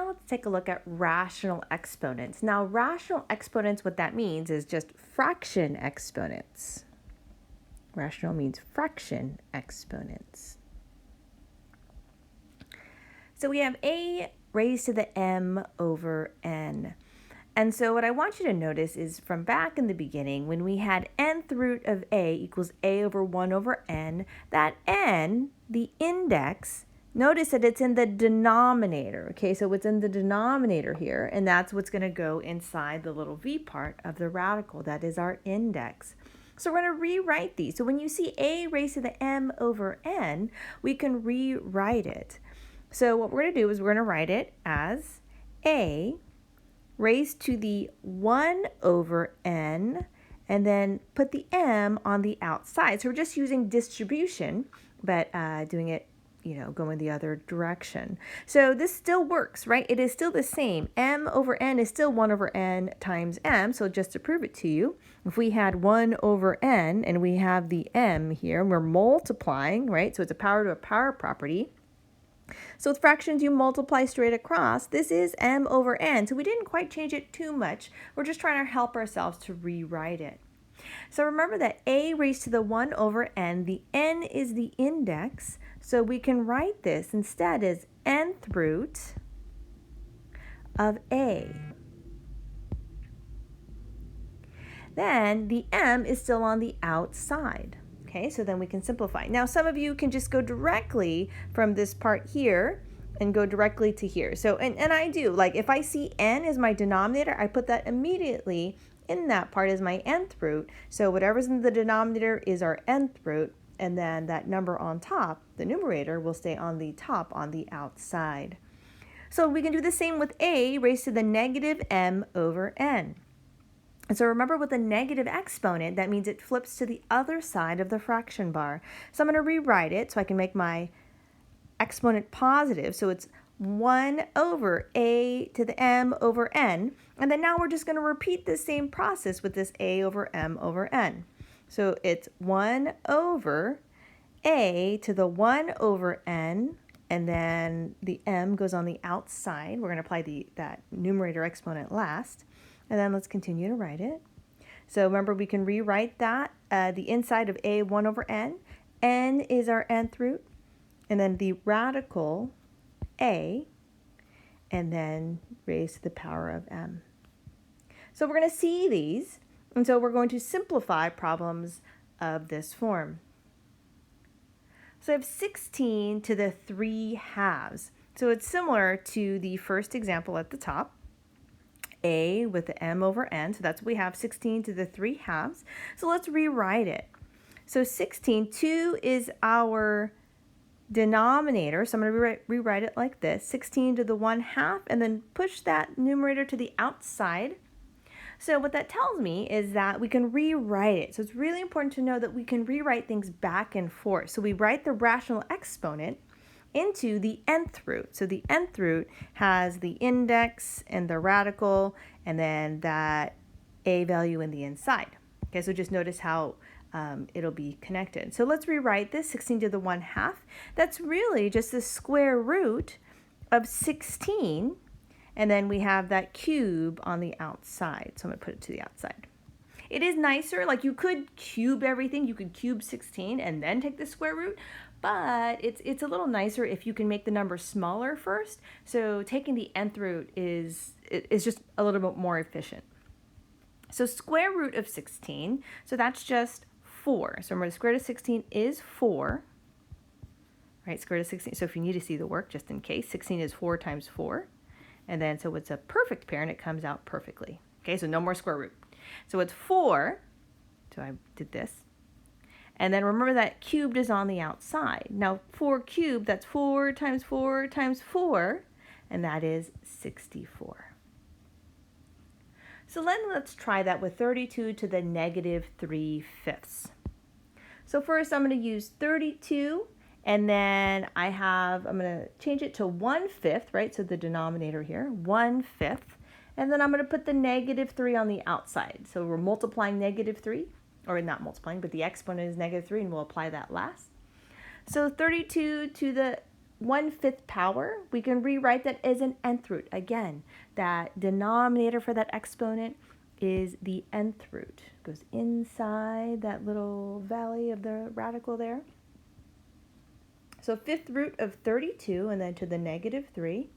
let's take a look at rational exponents. Now, rational exponents, what that means is just fraction exponents. Rational means fraction exponents. So we have a raised to the m over n. And so what I want you to notice is from back in the beginning, when we had nth root of a equals a over 1 over n, that n, the index, notice that it's in the denominator, okay? So it's in the denominator here, and that's what's going to go inside the little v part of the radical. That is our index. So we're going to rewrite these. So when you see a raised to the m over n, we can rewrite it. So what we're going to do is we're going to write it as a raised to the 1 over n, and then put the m on the outside. So we're just using distribution, but doing it, going the other direction. So this still works, right? It is still the same. M over n is still 1 over n times m. So just to prove it to you, if we had 1 over n and we have the m here, and we're multiplying, right? So it's a power to a power property. So with fractions, you multiply straight across. This is m over n, so we didn't quite change it too much. We're just trying to help ourselves to rewrite it. So remember that a raised to the 1 over n, the n is the index, so we can write this instead as nth root of a. Then the m is still on the outside. Okay, so then we can simplify. Now, some of you can just go directly from this part here and go directly to here. So, and I do, like if I see n as my denominator, I put that immediately in that part as my nth root. So whatever's in the denominator is our nth root, and then that number on top, the numerator, will stay on the top on the outside. So we can do the same with a raised to the negative m over n. And so remember with a negative exponent, that means it flips to the other side of the fraction bar. So I'm going to rewrite it so I can make my exponent positive. So it's 1 over a to the m over n. And then now we're just going to repeat the same process with this a over m over n. So it's 1 over a to the 1 over n, and then the m goes on the outside. We're going to apply that numerator exponent last. And then let's continue to write it. So remember, we can rewrite that, the inside of a 1 over n. N is our nth root. And then the radical a, and then raised to the power of m. So we're going to see these. And so we're going to simplify problems of this form. So I have 16 to the 3 halves. So it's similar to the first example at the top. A with the m over n, so that's what we have, 16 to the 3 halves. So let's rewrite it. So 16, 2 is our denominator, so I'm going to rewrite it like this, 16 to the 1 half, and then push that numerator to the outside. So what that tells me is that we can rewrite it. So it's really important to know that we can rewrite things back and forth. So we write the rational exponent into the nth root. So the nth root has the index and the radical, and then that a value in the inside. Okay, so just notice how it'll be connected. So let's rewrite this, 16 to the 1 half. That's really just the square root of 16, and then we have that cube on the outside. So I'm going to put it to the outside. It is nicer, like you could cube everything. You could cube 16 and then take the square root, but it's a little nicer if you can make the number smaller first. So taking the nth root is just a little bit more efficient. So square root of 16, so that's just 4. So remember, the square root of 16 is 4. Right, square root of 16. So if you need to see the work, just in case, 16 is 4 times 4. And then, so it's a perfect pair, and it comes out perfectly. Okay, so no more square root. So it's 4. So I did this. And then remember that cubed is on the outside. Now 4 cubed, that's 4 times 4 times 4, and that is 64. So then let's try that with 32 to the negative 3/5. So first I'm going to use 32, and then I'm going to change it to 1/5, right? So the denominator here, 1/5. And then I'm going to put the negative 3 on the outside. So we're multiplying negative 3. Or not multiplying, but the exponent is negative 3, and we'll apply that last. So 32 to the 1/5 power, we can rewrite that as an nth root. Again, that denominator for that exponent is the nth root. It goes inside that little valley of the radical there. So 5th root of 32, and then to the -3.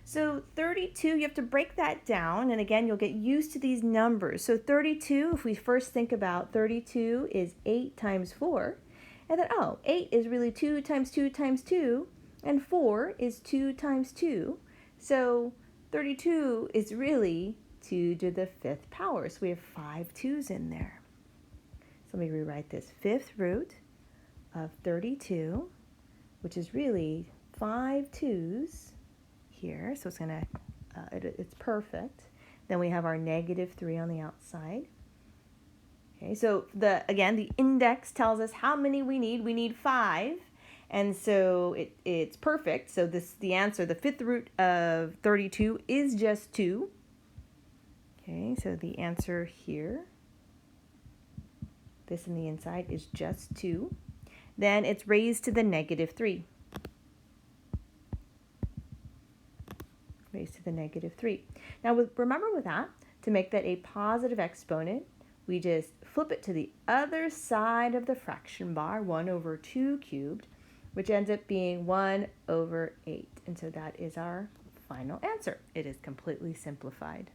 So 32, you have to break that down, and again, you'll get used to these numbers. So 32, if we first think about 32 is 8 times 4, and then, 8 is really 2 times 2 times 2, and 4 is 2 times 2. So 32 is really 2 to the 5th power. So we have 5 2's in there. So let me rewrite this. 5th root of 32, which is really 5 2's here. So it's going to, it's perfect. Then we have our -3 on the outside. Okay, so again, the index tells us how many we need. We need 5. And so it's perfect. So the answer, the 5th root of 32 is just 2. Okay, so the answer here, this in the inside, is just 2. Then it's raised to the -3. Raised to the -3. Now remember with that, to make that a positive exponent, we just flip it to the other side of the fraction bar, 1 over 2 cubed, which ends up being 1 over 8. And so that is our final answer. It is completely simplified.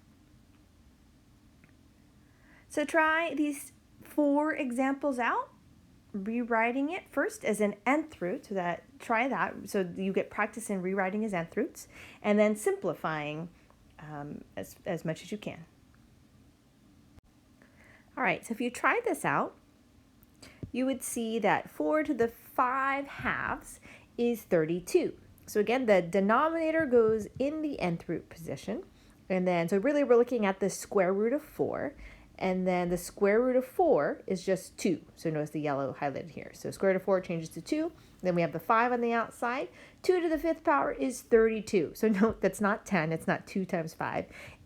So try these 4 examples out, rewriting it first as an nth root, so try that so you get practice in rewriting as nth roots, and then simplifying as much as you can. All right, so if you try this out, you would see that 4 to the 5/2 is 32. So again, the denominator goes in the nth root position, and then so really we're looking at the square root of 4. And then the square root of 4 is just 2. So notice the yellow highlighted here. So square root of 4 changes to 2. Then we have the 5 on the outside. 2 to the 5th power is 32. So note that's not 10. It's not 2 times 5.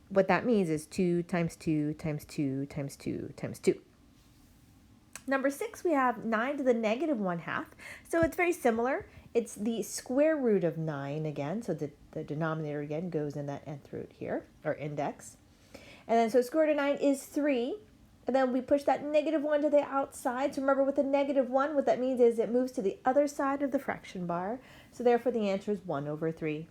What that means is 2 times 2 times 2 times 2 times 2. Number 6, we have 9 to the -1/2. So it's very similar. It's the square root of 9 again. So the denominator again goes in that nth root here, or index. And then so square root of 9 is 3. And then we push that -1 to the outside. So remember with the -1, what that means is it moves to the other side of the fraction bar. So therefore the answer is 1 over 3.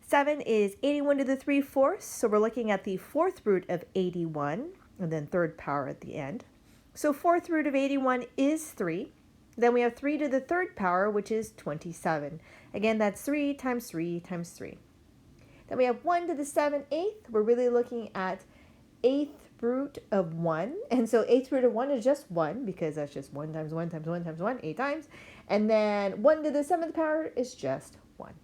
7 is 81 to the 3/4. So we're looking at the 4th root of 81, and then 3rd power at the end. So 4th root of 81 is 3. Then we have 3 to the 3rd power, which is 27. Again, that's 3 times 3 times 3. Then we have 1 to the 7/8. We're really looking at 8th root of 1. And so 8th root of 1 is just 1, because that's just 1 times 1 times 1 times 1, 8 times. And then 1 to the 7th power is just 1.